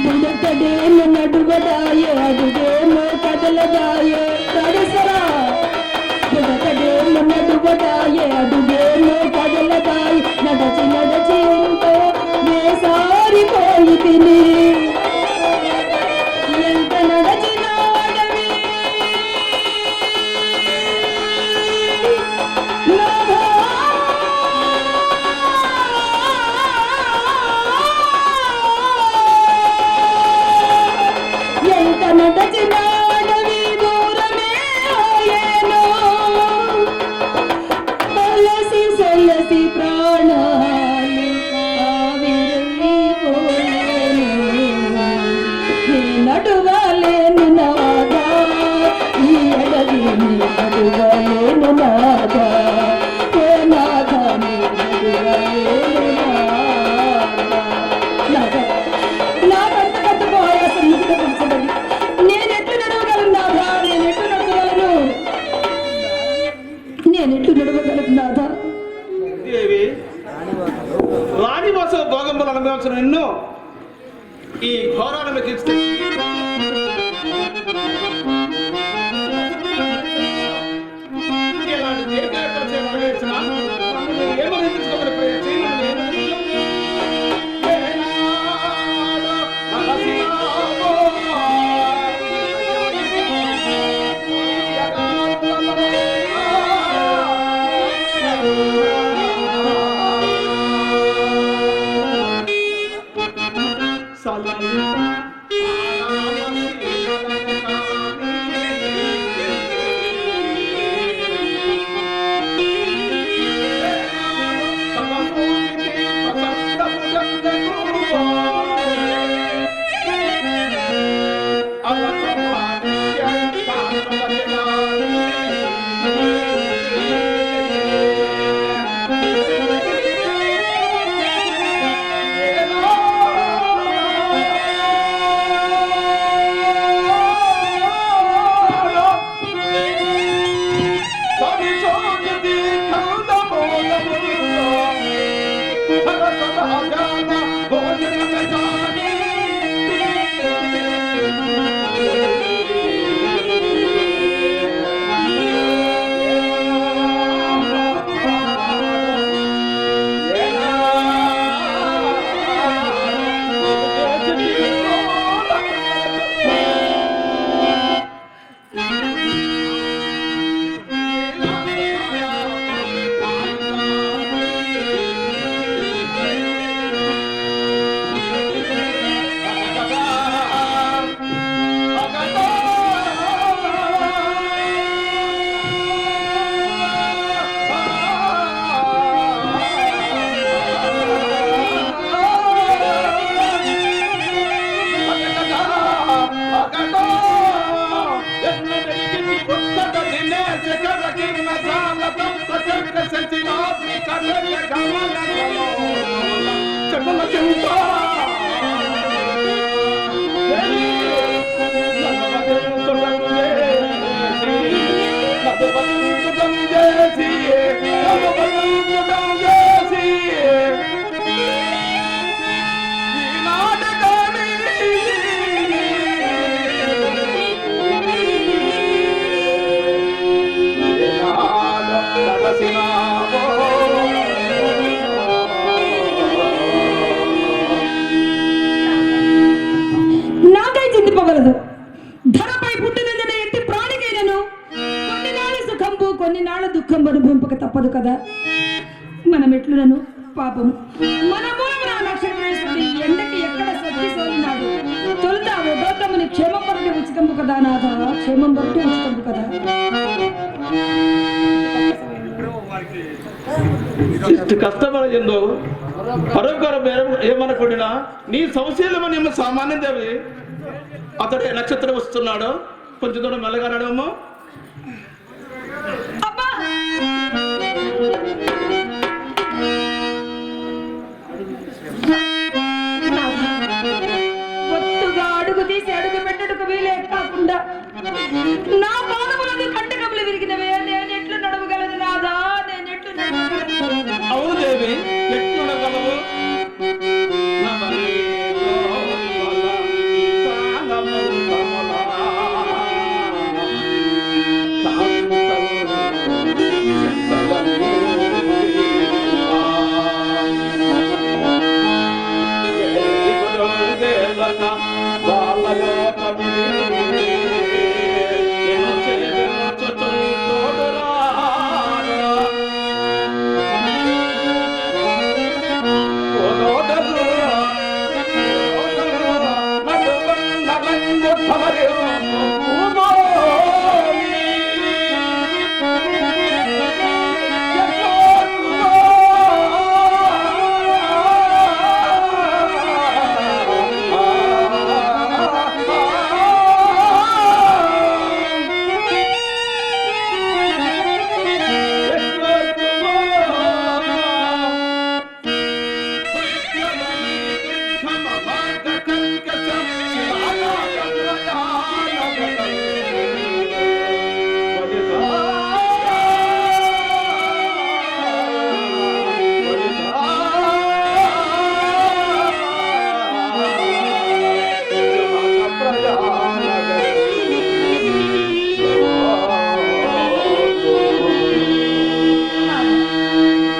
బుడకడేమో నడువదాయే అడుగేమో కదలదాయే తడిసరా బుడకడేమో నడువదాయే అడుగేమో కదలదాయే నడచి నడచి ఉంటో వేసారిపోయి తిని ఎంత నడచిన అడవి ఎంత నడచిన అడవి దూరమే అయ్యేనో సొలసి సొలసి ప్రాణాలు ఆవిరైపోయేను నీ నడువలేను నాదా ఈ అడవి నీ నడువలేను నాదా ఓ నాదా నీ నడువలేను నాదా నాకంత కట్టుకో ఆయాసం ముగిట కూర్చోబడి నేనెట్లు నడవగలను నాదా నేనెట్లు నడవగలను నాదా దేవి రాణివాస భోగంబులు అనుభవించిన నిన్ను ఈ ఘోరాలను తీర్చి ఇలాంటి దీర్ఘాయువులు చేయడం అనుభవించిన నన్ను ఏమని తీసుకోగల నాకై చిందిపోగలదు ధరపై పుట్టినందున ఎట్టి ప్రాణికైనను కొన్ని నాళ్ళ సుఖంబు కొన్ని నాళ్ళ దుఃఖం అనుభవింపక తప్పదు కదా మనం ఎట్లునను పాపం మన మూలమున నక్షత్రేశ్వరుడి ఎండకి ఎక్కడ సత్తి సోలినాడు తొలుత ఉదోత్తముని క్షేమం బట్టి ఉచితంబు కదా నాథ క్షేమం బట్టి ఉచితంబు కదా ಎಷ್ಟು ಕಷ್ಟಪಡೋ పరోపకారం ఏమనుకున్నా నీ సంశయమని ఏమో సామాన్య దేవి అతడు నక్షత్రం వస్తున్నాడు కొంచెం దూరం మెల్లగా నడవమ్మా ఒత్తుగా అడుగు తీసి అడుగు పెట్టడుకు వీలే కాకుండా నా పాదములకు కంటకములు విరిగినవే నేను ఎట్లు నడవగలను రాదా నేను ఎట్లు నడవగలను అవును దేవి ఎట్లు నడవగలవు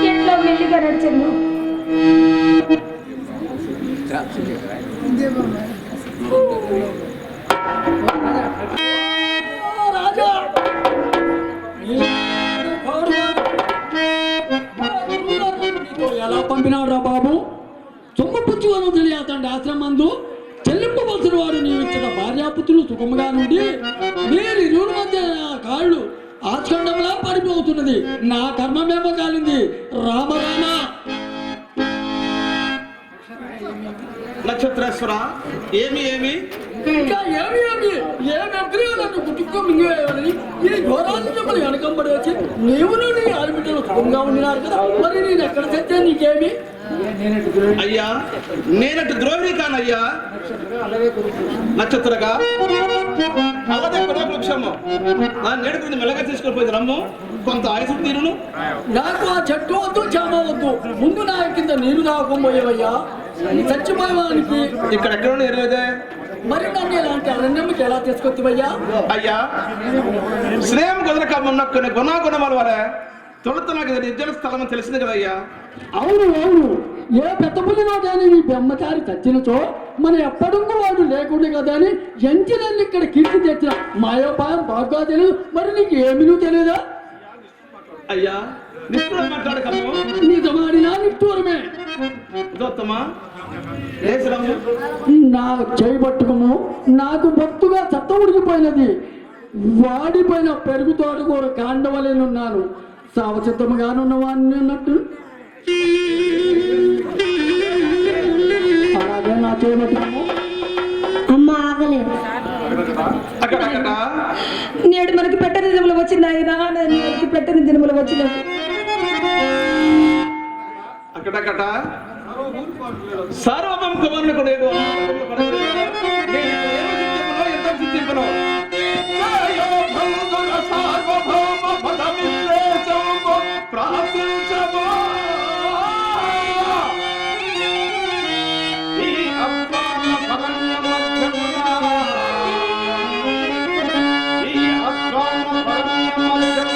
ఎట్లా మెల్లిగా నడిచాను. ఎలా పంపినాడు రా బాబు? సొమ్ము పుచ్చుకొని తెలియతండి ఆశ్రమందు చెల్లింపవలసిన వాడు నీవిచ్చిన భార్యాపుత్రులు సుఖముగా నుండి మీరు ఇరువురి మధ్య కాళ్ళు ఆచండంలా పడిపోతున్నది. నా కర్మమేమో కాలింది. రామ రామ. నక్షత్రేశ్వర, ఏమి ఏమి ఇంకా ఏమి ఏమి ఏమి నన్ను గుట్టుకో మింగేయాలని ఈ ఘోరాన్ని మిమ్మల్ని వెనకంబడి వచ్చి నీవు నీ ఆడబిడ్డలు సుఖంగా ఉండినారు కదా, మరి నేను ఎక్కడ తెచ్చా నీకేమి? అయ్యా, నేనట్టు ద్రోహిని కానయ్యా. నక్షత్రగా అలాగే కూడా వృక్షము నా నేడుకుని మెల్లగా తీసుకొని పోయింది. రమ్ము, కొంత ఆయుసు తీరును. నాకు ఆ చెట్టు వద్దు, చేమ వద్దు, ముందు నా కింద నీరు తాగకపోయేవయ్యా. చచ్చిపోయేవానికి ఇక్కడెక్కడ ఎరలేదే. మరి నన్ను ఇలాంటి అరణ్యంకి ఎలా తీసుకొచ్చివయ్యా? అయ్యా, శ్రేయం కుదరకమున్న కొన్ని గుణాగుణముల వల్ల తొలుత నాకు ఇది నిర్జన స్థలం అని తెలిసింది కదయ్యా. అవును అవును, ఏ పెద్ద పుల్లినా కానీ ఈ బ్రహ్మచారి చచ్చినచో మన ఎప్పటికూ వాడు లేకుండా కదా అని ఎంచినన్ను ఇక్కడ కీర్తి తెచ్చిన మాయోపాయం బాగా తెలియదు. మరి నీకు ఏమీ తెలియదా? అయ్యా, నిష్ఠూరం మాట్లాడకము. నిజమాడినా నిష్ఠూరమే. ఉత్తమా, లేచిరమ్ము. నా చేయి పట్టుకము. నాకు బొత్తుగా చెత్త ఉడికిపోయినది. వాడిపోయిన పెరుగు తోటకూర కాండవలేనున్నాను. సావచిత్తముగానున్న వాడిని అన్నట్టు అలాగే నా చేయి పట్టుకము. అమ్మ ఆగలేదు. అక్కడ నేడు మనకి పెట్టని దినములు వచ్చింది ఆయన, మనకి పెట్టని దినములు వచ్చినవి. అక్కడక్కడ సార్వభౌమ కుమారునికి నేను ఎంత సిద్ధింపను. ప్రార్థించమా ఈ అప్పాన పరమ్య మధ్యమున, ఈ అప్పాన పరమ్య మధ్యమున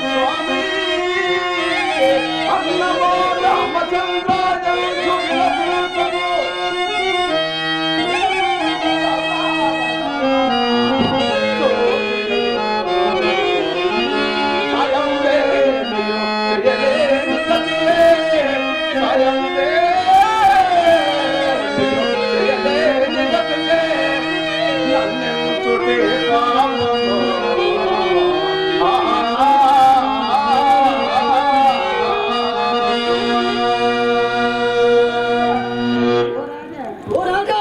స్వామి అన్నమో రామచంద్రాయ శుభ్రపూర్వము. ఓ రాజా,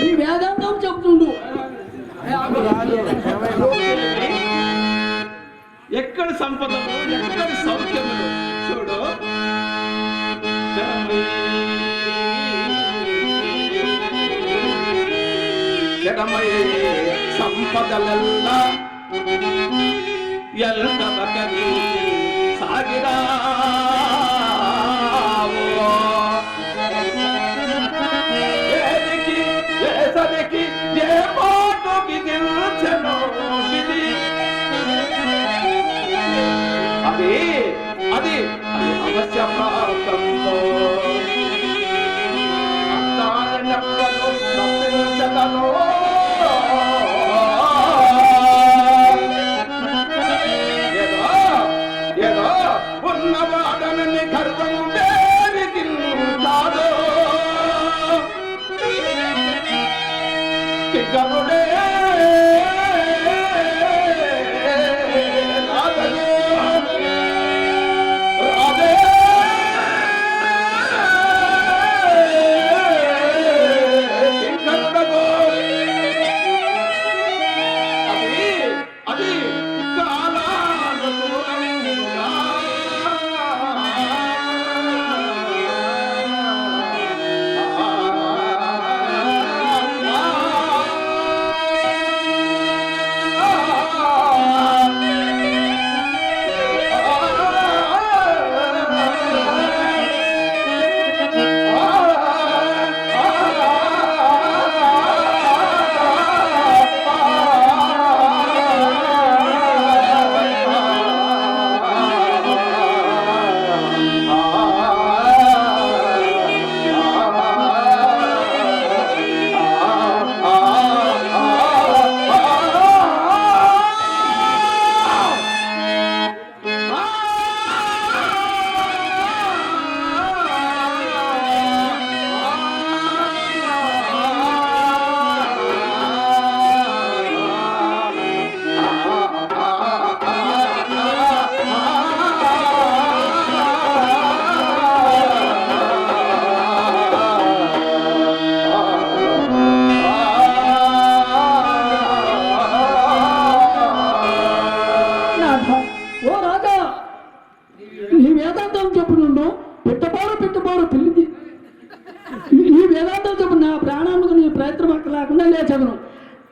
ఈ వేదాంతం చెప్తుండు. ఎక్కడ సంపదలు, ఎక్కడ సౌఖ్యములు చూడు. జగమై సంపదలెల్ల ఎల్ల బకరి సాగిరా ఏ మాట విధించెనో విధి. అది అది అవశ్య ప్రాప్తంతో అత్తానెప్పను తప్పించగలను. ఏదో ఉన్నవాడనని గర్వం వేరికింటాడు కింకరుడే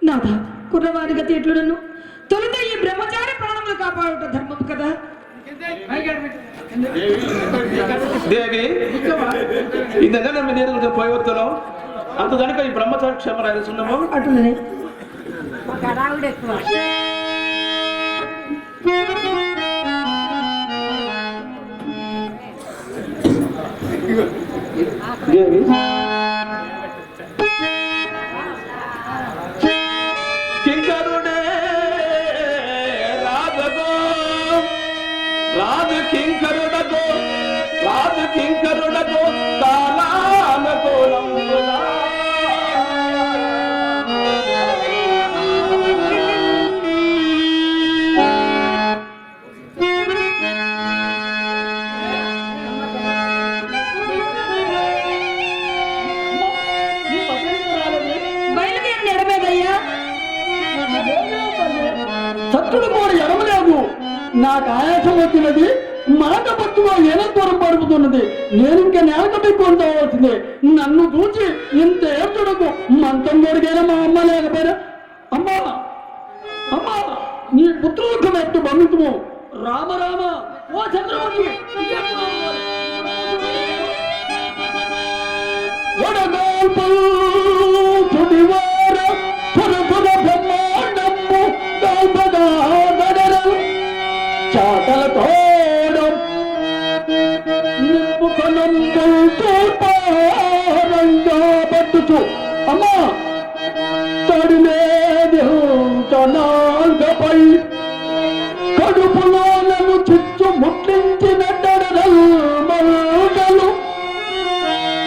నాథ కుర్రవారి గతి ఎట్లునను తొలుత ఈ బ్రహ్మచారి ప్రాణములు కాపాడుట ధర్మము కదా. దేవి ఇదన్నా ನಮ್ಮ ನೀರು పోయవత్తను అంత కనుక ఈ బ్రహ్మచారి క్షేమ రాయసున్నాము అట్లనే దేవి కింకరుడే రాజు కింకరుడగో కాలానుకూలముగా బయలుదేరిన ఎడమేదయ్యా. శత్రుడు కూడా ఎడమలేదు. నాకు ఆయాసం వచ్చినది. మాట పట్టుగా ఏనంతరం పడుపుతున్నది. నేను ఇంకా నేలక పెట్టుకుంటాల్సిందే. నన్ను చూసి ఇంత ఏర్చుడకు మంతం కొడిగైనా మా అమ్మ లేకపోయినా అమ్మా అమ్మా నీ పుత్రులకు ఎట్టు బంధుత్వము రామ రామ ఓ చంద్రమణి పుడివార పురపుర బ్రహ్మాండము గౌపదాగడరం చాటలతో పట్టుచు అమ్మా తడిలేపై కడుపులో నన్ను చుచ్చు ముట్లించిన మంటలు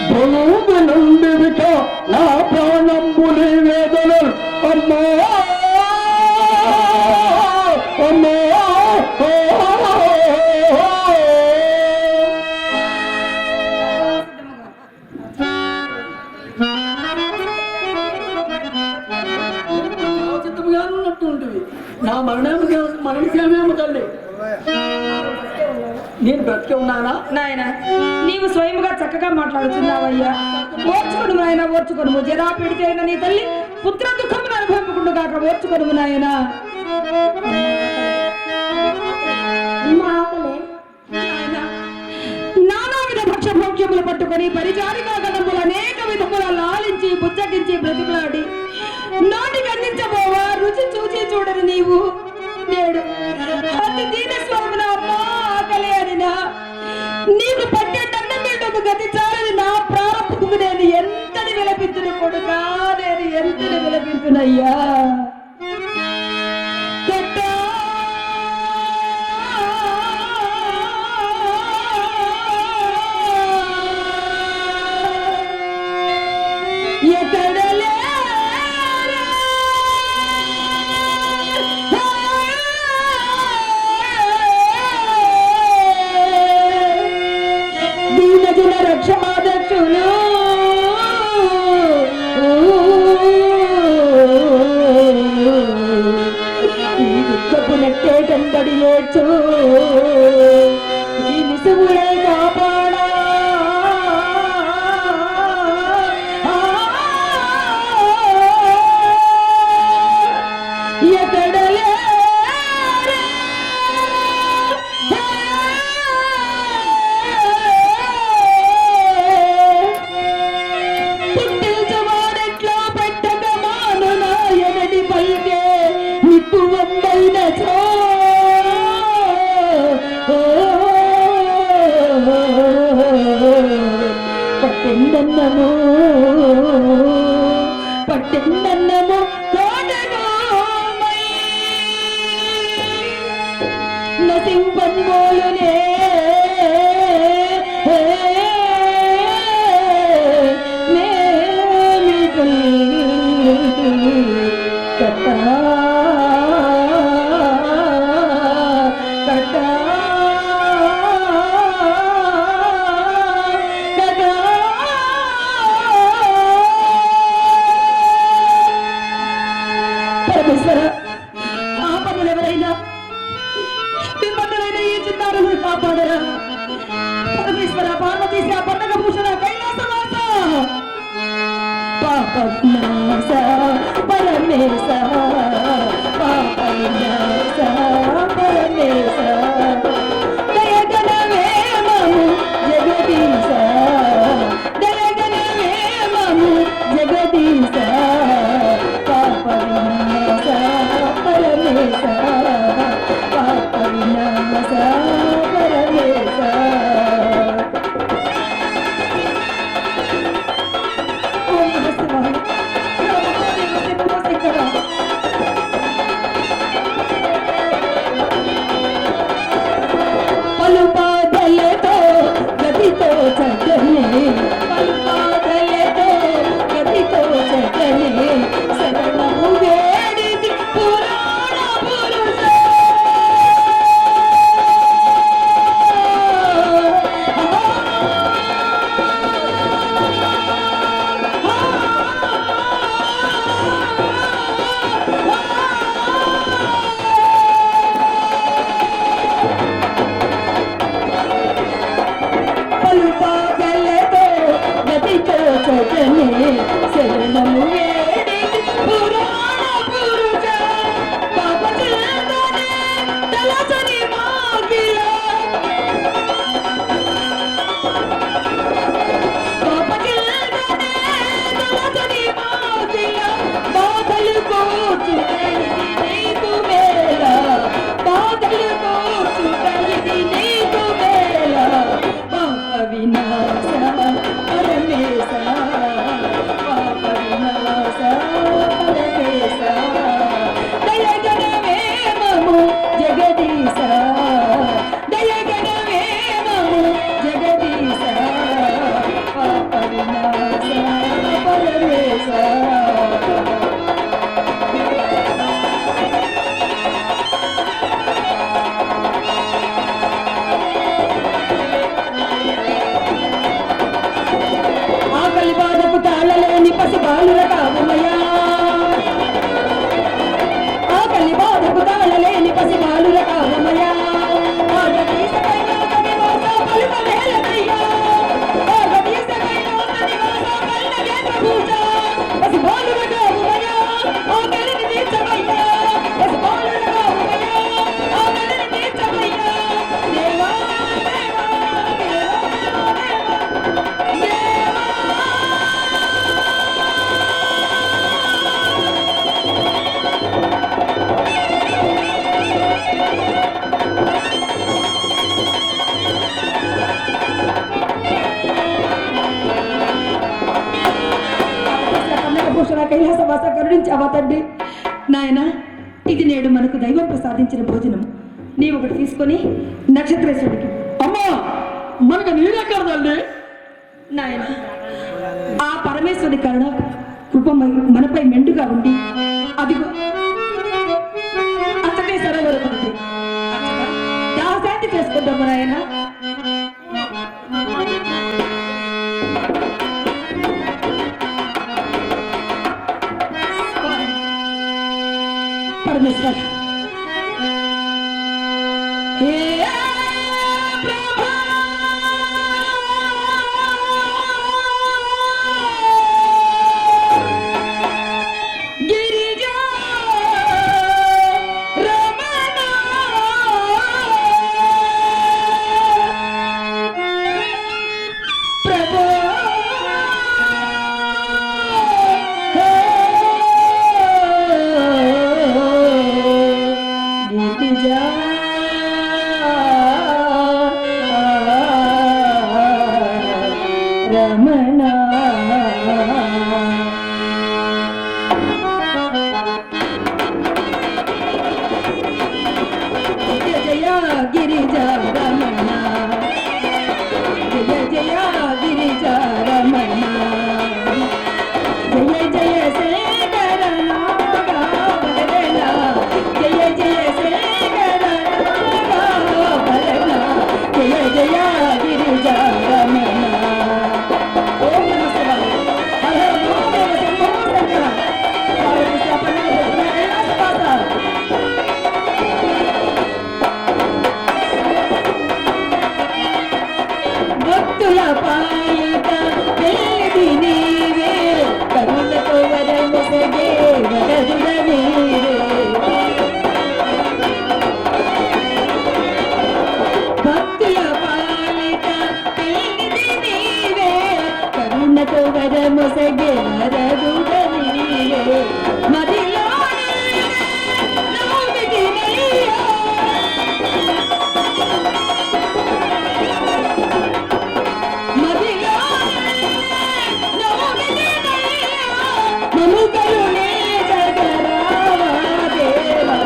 భూమి నుండి నా ప్రాణంబులి వేదనలు అమ్మా అమ్మా నా మరణమేమో తల్లి. నేను బ్రతికి ఉన్నానా నాయన? నీవు స్వయంగా చక్కగా మాట్లాడుతున్నావయ్యా. ఓర్చుకొను నాయన, ఓర్చుకొను. జరా పెడితే అయిన నీ తల్లి పుత్ర దుఃఖమును అనుభవించకుండా కాక ఓర్చుకొను నాయన. నానా విధ భక్ష్య భోగ్యములు పట్టుకొని పరిచారిగా గణములు అనేక విధముల లాలించి బుచ్చగించి బ్రతిమలాడి నోటికి అందించబోవా రుచి చూచి చూడని నీవు నేడు అతి దీన స్వామిన అమ్మా ఆకలి అనినా వచ్చునయ్యా కట్టా ఎక్కడ దీనజన రక్షమాదక్షులు ఈ దుఃఖపు నెట్టే కందడి లేచు ఈ నిసుగులే కాపాడా ఎక్కడ పుట్టించవాడెట్లో పెట్టక మాను నాయనడి పల్కే నిప్పు వందైన పట్టిందన్నము పట్టిందన్నము నసింపన్మోలునే కట్టా కట్టా కట్టా పరమేశ్వర ఆపదలు ఎవరైనా తిమ్మతులైన ఈ చిన్నారులను కాపాడరా పరమేశ్వర పార్వతీ పండగ భూషణ కైలాసవాస పాపనాశ పరమేశ పాపనాశ పరమేశ దయగణమే మము జగదీశ దయగణమే మము జగదీశ పాప వినాశ పరమేశ పాప వినాశ పరమేశ ఓం నమః శివాయ పలుపాదలతో గతితో చక్కనే పలుపాదలతో గతితో చక్కనే శరణము వేడిది పురాణ పురుష పలుపాదలతో గతితో చక్కనే శరణము వేడిది పురాణ పురుష పాప చేతనే తలచని మాగిల పాప చేతనే తలచని మాగిల బాధలు కోర్చుటైది నీకు మేల బాధలు కోర్చుటైది నీకు మేల పాప వినాశ పరమేశ పాప వినాశ పరమేశ దయగణమే మము జగదీశ దయగణమే మము జగదీశ పాప వినాశ పరమేశ ఆకలి బాధకు తాళలేని పసిబాలుల కావమయ్యా ఆకలి బాధకు తాళలేని పసిబాలుల కావమయ్యా ఆగదీశ కైలాస నివాస పలుక వేలనయ్యా ఆగదీశ కైలాస నివాస పలుక వేలభూష పసిబాలుల కావమయ్యా ఆకలిని తీర్చవయ్యా పసిబాలుల కావమయ్యా ఆకలిని తీర్చవయ్యా దేవా దేవా దేవా దేవా శ్వాస కరుణించావా తండ్రి. నాయన, ఇది నేడు మనకు దైవం ప్రసాదించిన భోజనం. నీవు ఒకటి తీసుకొని నక్షత్రేశ్వరుడికి. అమ్మా, మనకు నీరెక్కడ తల్లి? నాయన, ఆ పరమేశ్వరుడి కరుణ కృప మనపై మెండుగా ఉండి అదిగో అచ్చటే సరోవరం ఉన్నది. దాశాంతి చేసుకుంటాము నాయన. పరమేశ్వర రమణ జయ జయ గిరిజా రమణ, జయ జయ గిరిజా రమణ, జయ జయ శేఖర నాగభరణ, జయ జయ శేఖర నాగభరణ, జయ జయ గిరిజా రమణ. ఓం నమః శివాయ. హర హర మహాదేవ శంభో శంకర. పార్వతీ పన్నగ కైలాసవాస. భక్తుల పాలిట వేది నీవే, కరుణతో వరమొసగే వరదుల నీవే. భక్తుల పాలిట వేది నీవే, కరుణతో వరమొసగే వరదుల నీవే. మదిలోనే నవ్వితినయ్యా, మము కరుణే జగరావా దేవా,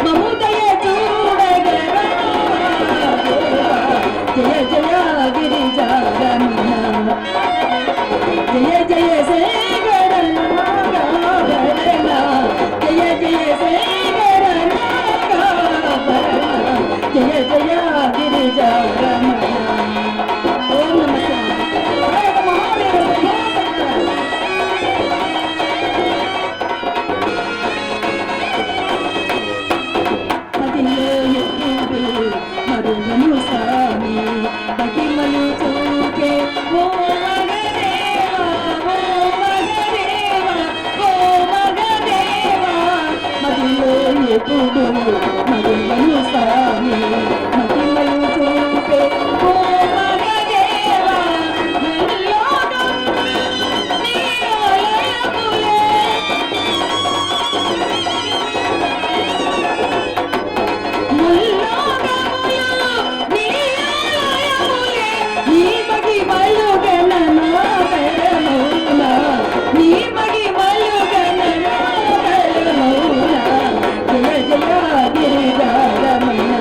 మము దయ చూడగరావా దేవా. జయ జయ గిరిజా రమణ, జయ జయ శేఖర నాగభరణ, జయ జయ శేఖర నాగభరణ, జయ జయ గిరిజా రమణ. ఓం నమః శివాయ. హర మహాదేవ శంభో శంకర. మదిలో ఎప్పుడు మరుగను స్వామి, మహిమలు చూపే ఓ మగదేవా, ఓ మగదేవా, ఓ మగదేవా. మదిలో ఎప్పుడు మరుగను స్వామి, మహిమలు చూపే ఓ మగదేవా. ముల్లోకం నీ ఆలయములే, ముల్లోకములు నీ ఆలయములే. నీ మహిమలు గణనాకరమౌన, నీ మహిమలు గణనాకరమౌన. జయ జయ గిరిజా రమణ,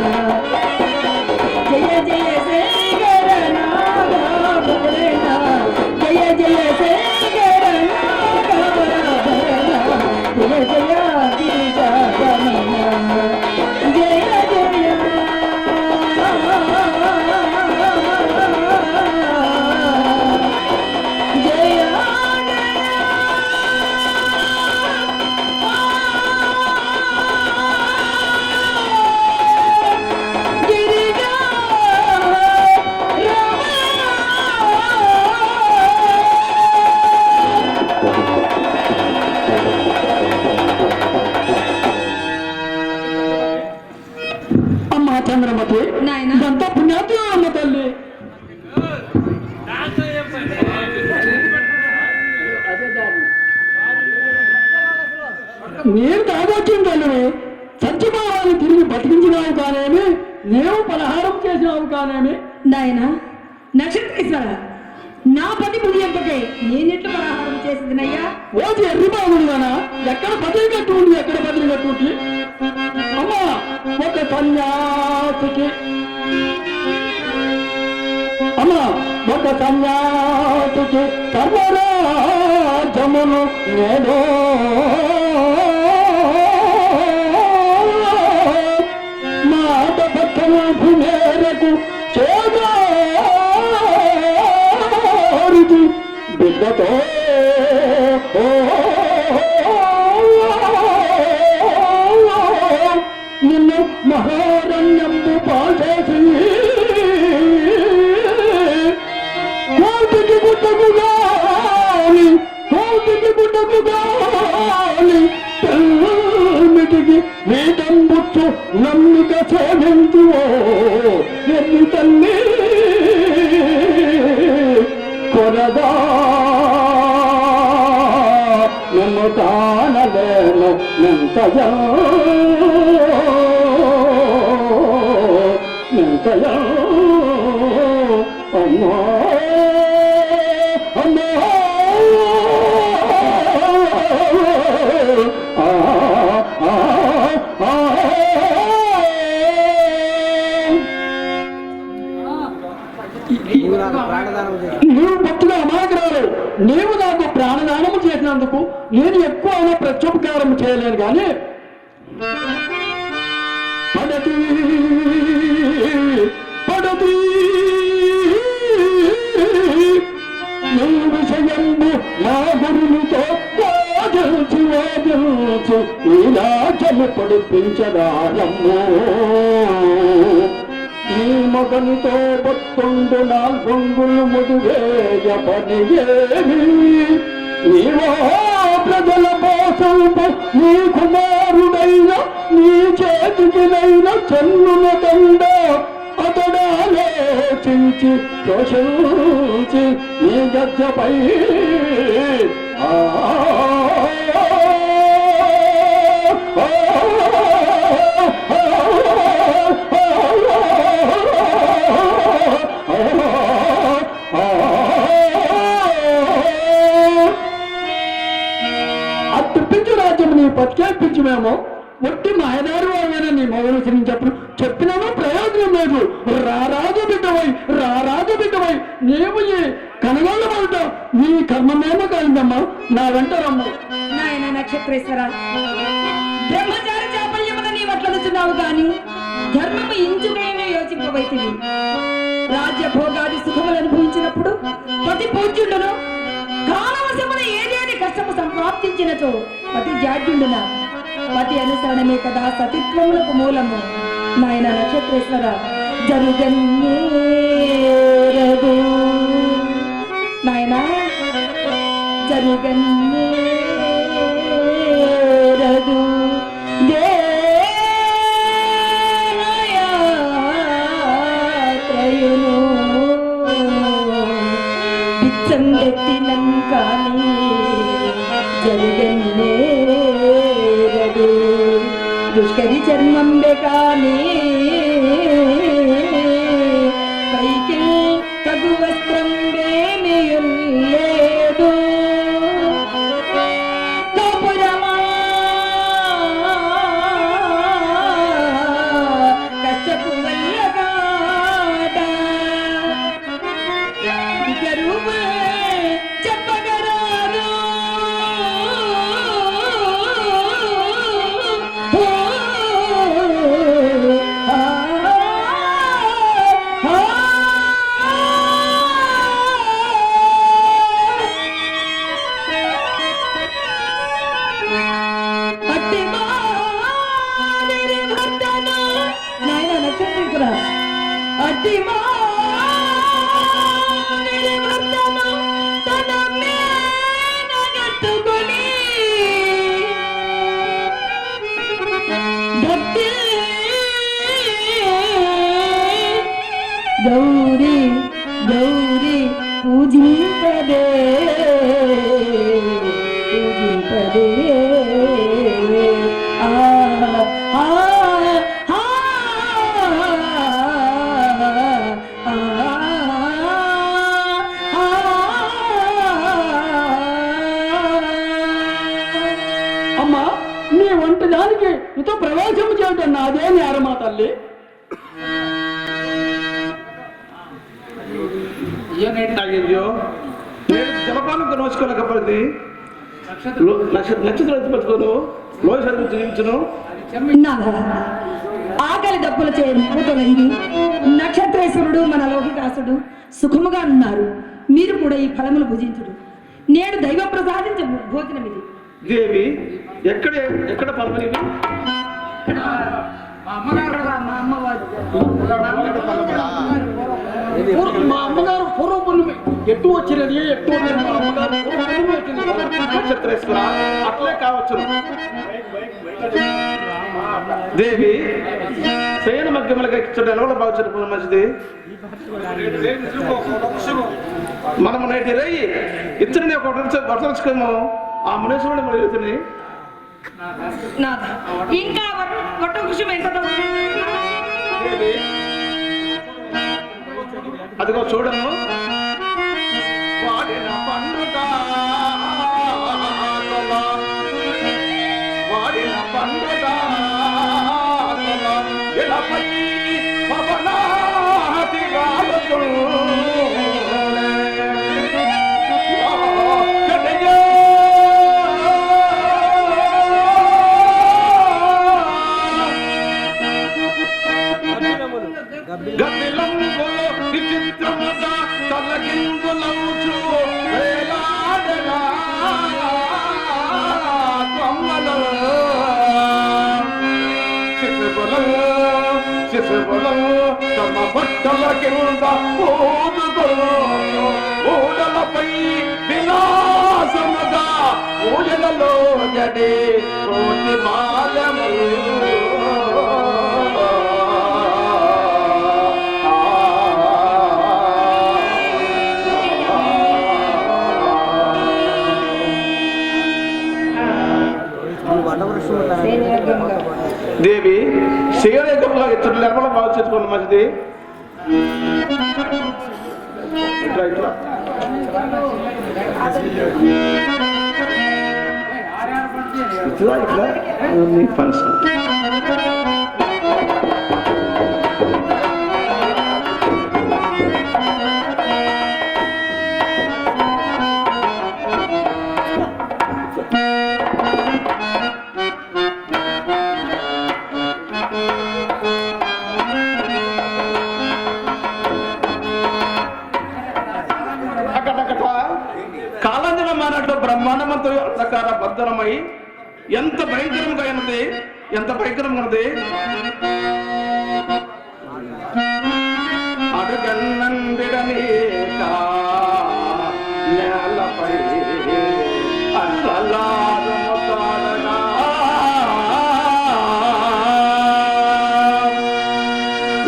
జయ జయ శేఖర నాగభరణ, జయ జయ శేఖర నాగభరణ, జయ జయ గిరిజా రమణ. జయ జయ జయ గిరిజా అమ్మా చంద్రమతి, నాయన. ఇదంతా పుణ్యాత్మ అమ్మ తల్లి. నేను తాగొచ్చిన తల్లిని చచ్చిపోవాలని తిరిగి బతికించినావు కానేమి, నేను పలహారం చేసినావు కానేమి. నాయన నక్షత్రేశ్వర, నా పతి ముగియంపకై నేనెట్లు పరాహారం చేసేదినయ్యా? ఓసి ఎర్రి బాగుండానా? ఎక్కడ బదిలీ కట్టు ఉంది, ఎక్కడ బదిలీ కట్టు ఉంది? అమ్మా ఒక సన్యాసికి సర్వరాజమును నేను మాట పట్టణపు మేరకు చేదారుది బిడ్డతో నిన్ను మహారణ్యంబు పాల్చేసి కోటికి గుడ్డకు గాలి తల్మిటికి వేదంబుచ్చు నమ్మిక సేవించువో ఎన్ని తల్లి కొరదా నన్ను కానలేను మెంతయా అమ్మా అమ్మా నీవు భక్తుగా అమాయకురాలు. నీవు నాకు ప్రాణదానము చేసినందుకు నేను ఎక్కువ ప్రత్యుపకారం చేయలేను కానీ పడతి నీ విషయంబు మా గురునితో వాదించి ఇలా జలు పొడిపించదారమ్మో. ఈ మగనితో బొత్తుండు నాల్గొంగులు ముదువేయ పనియేమి నీవో ప్రజల పోసంపు నీ కుమారుడైన నీ చేతికినైన చెల్లుల దండ అతడాలోచించి ప్రశంసి నీ గద్దపై అట్టిప్పించు రాజ్యం నీ పట్టుకేల్పించు మేము ఒట్టి మాయదారు వారైనా నీ మొదలు చెప్పినామో ప్రయోజనం లేదు. రారాజు బిడ్డవై నీవు ఈ కనగొండ పడట నీ కర్మమేమో కాలిందమ్మా. నా వెంట రమ్మ. నాయన నక్షత్రేశ్వర, బ్రహ్మచారి చాపల్యమున నీ వట్లనుచున్నావు గాని ధర్మము ఇంచుకైనా యోచింపవైతివి. రాజ్య భోగాది సుఖములు అనుభవించినప్పుడు పతి పూజ్యుండును, కాలవశమున ఏదేని కష్టము సంప్రాప్తించినచో పతి జాడ్యుండున. పతి అనుసరణమే కదా సతిత్వములకు మూలము. నాయన నక్షత్రేశ్వర, జరుగన్నేరదు నాయనా, జరుగన్నేరదు దేహయాత్రయును బిచ్చందెత్తినం కానీ జరుగన్నేరదు దుష్కరి చర్మంబే కానీ పైకి తగు వస్త్రం వేమియుల్లేదు. కాపురమా కష్టపు వల్లగాట గరువు చెప్పగరారు. గౌరీ గౌరీ పూజింపదే ఆ దానికి ఇంత ప్రవేశం చేయటం నాదే నేరమా తల్లి. అయ్యో నేను జలపానంతో నోచుకోలేకపోయింది. నక్షత్రం ఎత్తిపెట్టుకోను లోయ సరుకు జీవించను. నాదా ఆకలి దప్పుల చేయని నక్షత్రేశ్వరుడు మన లోహిదాసుడు సుఖముగా ఉన్నారు. మీరు కూడా ఈ ఫలములు భుజించుడు. నేడు దైవం ప్రసాదించ భోజనం ఇది. దేవి ఎక్కడ ఎక్కడ పలమని మా అమ్మగారు పూర్వ పుణ్యమి ఎట్టు వచ్చినది ఎట్టు నక్షత్రేశ్వర అట్లే కావచ్చు. దేవి శయన మధ్యములుగా ఇచ్చడం ఎలా బాగా చెప్పుకున్న మంచిది. మనము నేటి రై ఇతరుని ఒక వర్షము ఆ మునేశ్వరుని మొదలుతుంది. ఇంకా ఒట్టు విషయం ఎంత అదిగో చూడము వాడిన పండుగ వాడిన పండుగ ఇలాపై పవనాతి గాలుతూ గదిలంబులు విచిత్రముగా తలగిందులవుచు వేలాడగా కొమ్మలు శిశువులు తమ బట్టల కింద ఊడలపై విలాసముగా ఊయలలో గడి కోటి బాలములు దేవి శివరేఖంలో ఇతరులు నిర్మల బాగు చేసుకోండి మంచిది. ఇట్లా నీ పని కాలాంజన మానట్లో బ్రహ్మాండమంతో ప్రకార భద్రమై ఎంత భయంకరంగా ఉన్నది, ఎంత భయంకరంగా ఉన్నది. అడుగన్నందిడనీక నేలపై అల్లలారము తారగా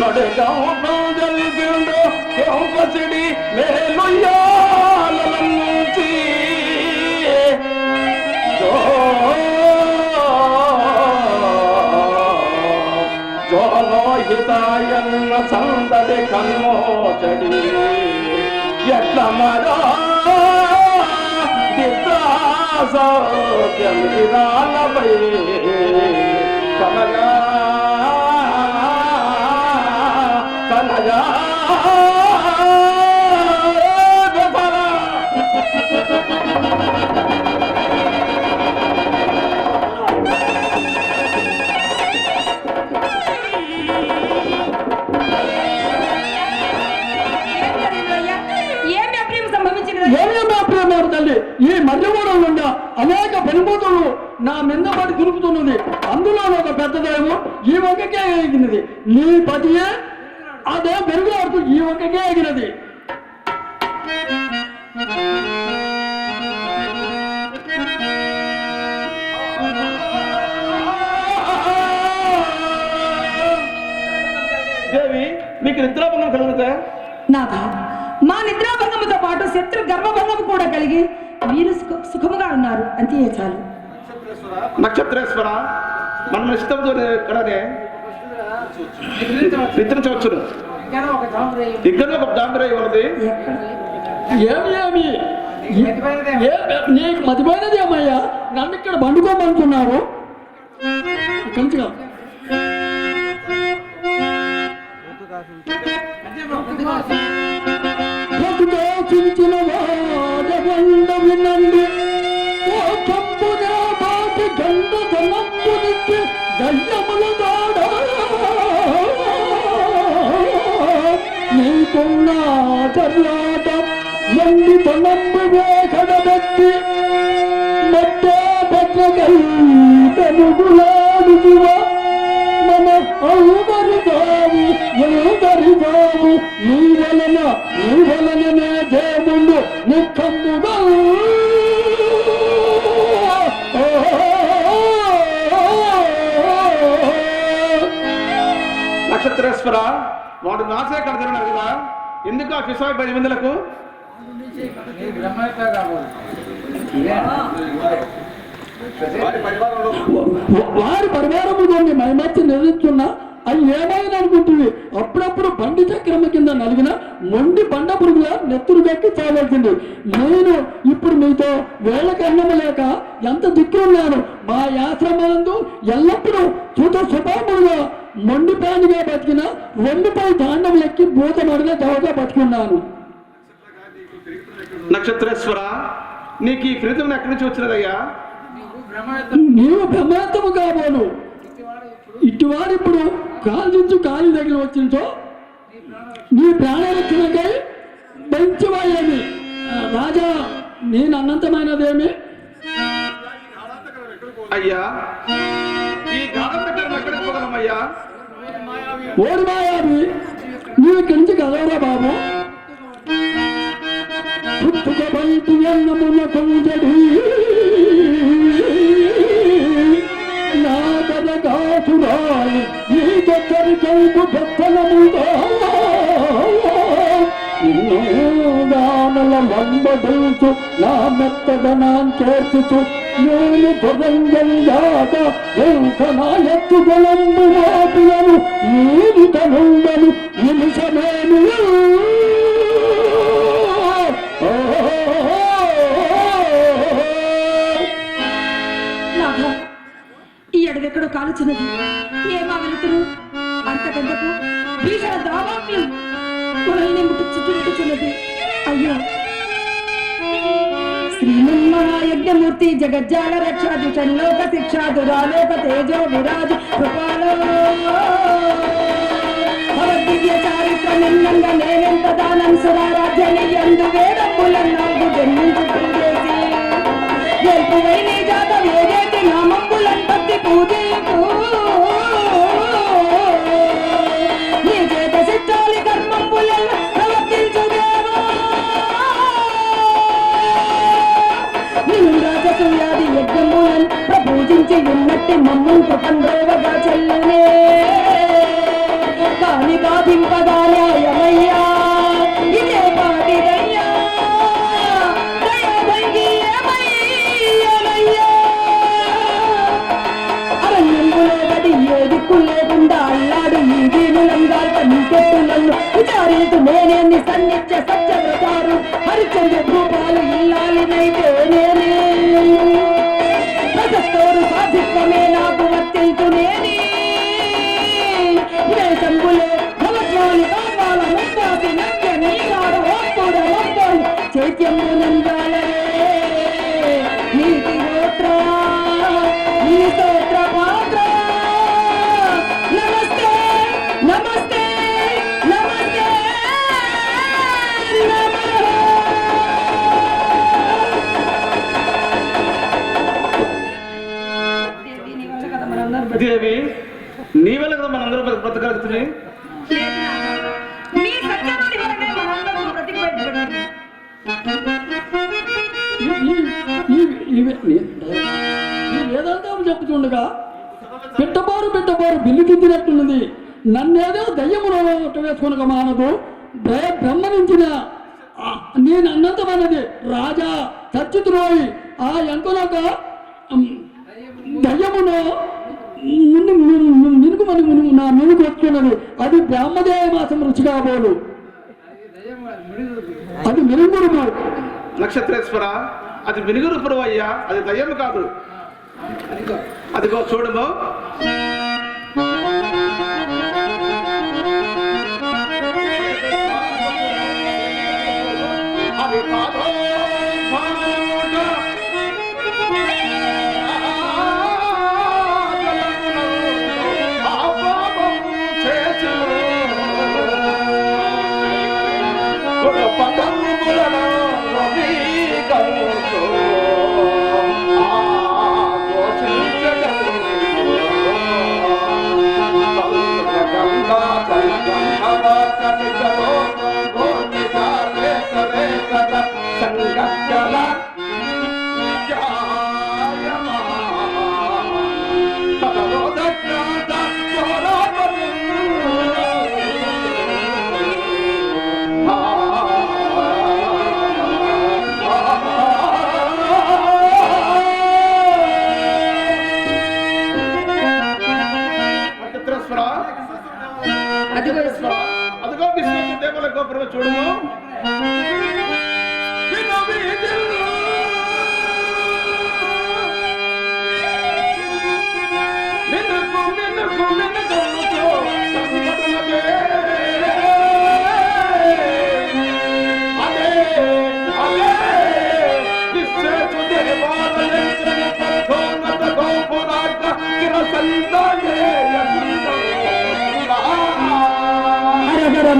నడుగౌను జల్పిండు పసిడి మేలుయ్యాలనుంచి జోలోహితాయన్న సందడి కన్మోచడి ఎట్ల మరో దిద్రాసోద్యమిరాలపై కనగా కనగా తల్లి. ఈ మధ్యమూడం నుండి అనేక పెనుబూతులు నా మీద పడి దురుకుతున్నది. అందులో ఒక పెద్దదేమో ఈ ఒక్కకే ఎగినది. నీ పతియే అదే మెరుగులాడుతూ ఈ ఒక్కకే ఎగినది. దేవి మీకు నిద్రాభంగం కలుగుతా? నాథా మా నిద్రాభంగముతో పాటు శత్రు గర్భభంగము కూడా కలిగి మీరు సుఖముగా ఉన్నారు అంతే చాలు. నక్షత్రేశ్వర మనం ఇష్టంతో ఇక్కడనే నిద్రించవచ్చును. ఇక్కడ ఒక దాంద్రయ్య ఉన్నది. ఏమి నీకు మతిపోయినది ఏమయ్యా? నన్ను ఇక్కడ పండుకోమంటున్నారు. కంచిగా ప్రతిఘాసించిన వాడగండ వినండి ఓ కంపునే బాటి గండ ధనంపునికి దయ్యముల దాడ నీకున్న చర్యాట మంది తనంబు వేకడబెట్టి మట్టా పట్లకై తెలుగులాడుతువ మన ఔదరిదావు ఔదరిదావు నీ వలననే దేవుడు నిఖమ్ముగా నక్షత్రేశ్వర వాడు నాసే కడతాడు కదా, ఎందుకు ఆ పిసాయి 10 మందులకు? వారి పరివారము దాన్ని మైమర్చి నిలుస్తున్నా అది ఏమైనా అనుకుంటుంది. అప్పుడప్పుడు బండి చక్రమ కింద నలిగిన మొండి బండ పురుగుల నెత్తురు గట్టి చావాల్సింది. నేను ఇప్పుడు మీతో వేళకి అన్నం లేక ఎంత దిక్కున్నాను. మా యాశ్రమందు ఎల్లప్పుడూ శుభములుగా మొండి ప్రాణిగా బతికిన 2 తాండం ఎక్కి భూతమడిగా దేవగా బతుకున్నాను. నక్షత్రేశ్వర, నీకు ఈ ఫలితం ఎక్కడి నుంచి వచ్చినదయ్యా? నీవు బ్రహ్మాంతము కాబోను. ఇటువారిప్పుడు కాల్చించు కాలి దగ్గర వచ్చించో నీ ప్రాణరక్షణకై మంచివాయేమి రాజా, నేను అనంతమైనదేమి అయ్యా. ఈ గాఢం పెట్టడం ఎక్కడికి పోగలమయ్యా? ఓడి మాయావి, నీవు ఇక్కడి నుంచి కదవరా బాబు. పుట్టుక బంటి అన్నమున కొంజడి నా దరగాసురాలు నీ దగ్గరి కైపు పెత్తనముగా దానల వంబడుచు నా మెత్తదనాన్ చేర్చుచు నేను భుజంగల్లాక ఎంత నా ఎత్తుగలంబు వాపియను నీరు తనుండను నిమిషమేమి ఈ అడవెక్కడో కాలుచున్నది. ఏమా వెళుతురు అంతకంతకు భీషణ దావాగ్యం మనల్ని చుట్టుముట్టుచున్నది. అయ్యో శ్రీమన్మహాయజ్ఞమూర్తి జగజ్జాల రక్షాది షణ్లోక శిక్షా దురాలోక తేజో విరాజు కృపాలో భగవద్గీత చారిత్ర నిన్నంగ నేనెంత దానం సురారాధ్యని ఎందు వేదములన్నాగు జన్మించుకుందేసి గెలుపువై నీ జాత వేదేటి నామంబులన్ భక్తి పూజకు నీ చేత శిక్షాలి కర్మంబులన్ ప్రవర్తించుదేవా నిన్ను రాజసూయాది యజ్ఞములన్ ప్రపూజించి ఉన్నట్టి మమ్మం కృపందేవగా చెల్లునే కాని బాధింపగా న్యాయమయ్యా ఇదే పాటిదయ్యా లేకుండా అల్లాడు ఈ దీనులంగా నీకెత్తులను విచారించు నేనేని సన్నిత్య సత్యవ్రతారు హరిచంద్ర రూపాలు ఇల్లాలినైతే నేనే ప్రశస్తోరు సాధిత్వమే నాకు వర్తించునేని దేశంబులే భగవాని కావాల ముప్పాసి నవ్య నీగాడు ఓప్పుడు ఒప్పుడు చైత్యము నందాలే నీతి గోత్ర నీ స్తోత్ర పాత్ర నమస్తే నమస్తే దేవి, నీ వల్ల కదా మనందరూ బ్రతకగలుగుతుంది. మీ సత్యవాణి వల్లనే మనందరం బ్రతికిపెట్టుకుంటున్నాం. ఏదంతా చెప్పుతుండగా పెట్టబారు బిల్లు తిద్దినట్టున్నది. నన్నేదో దయ్యమును వేసుకునక మానదు. బ్రహ్మనించిన నేను అన్నంతమైనది రాజా సచ్చితురోయి ఆ ఎంకలోక దయ్యమును ముందు మినుకు నా మినుకు వస్తున్నది. అది బ్రహ్మదేవ మాసం రుచి కాబోలు. అది మినుగురు నక్షత్రేశ్వర, అది మినుగురు పురువు అయ్యా, అది దయ్యము కాదు. అదిగో చూడము. అది కాదు అదిగో విష్ణు దేవుల గోపురం చూడము.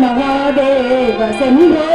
మహాదేవ శంభో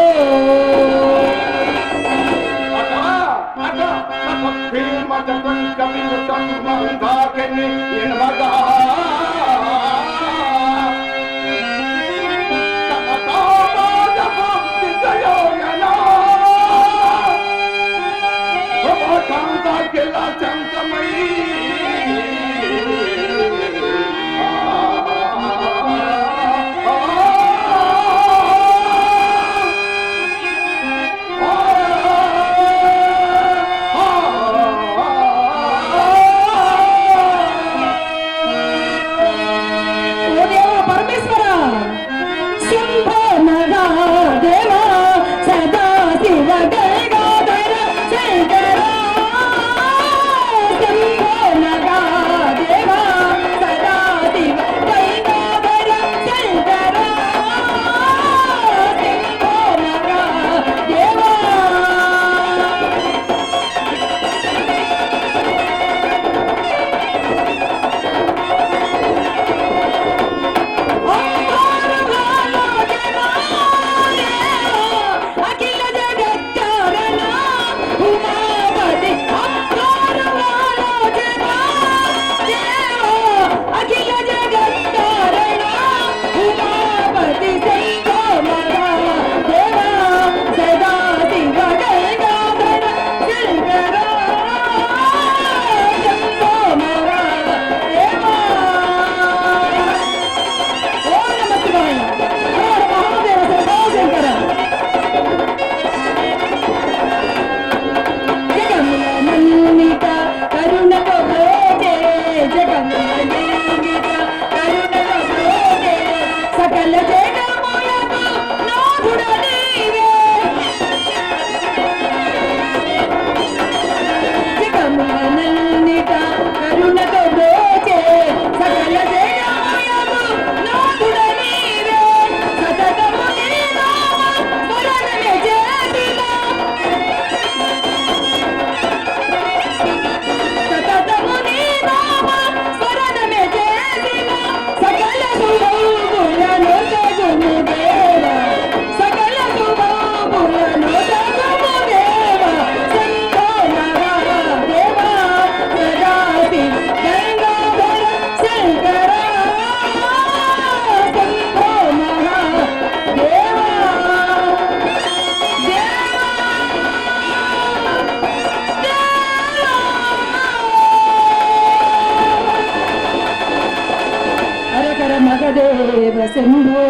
మగదేవ శంభో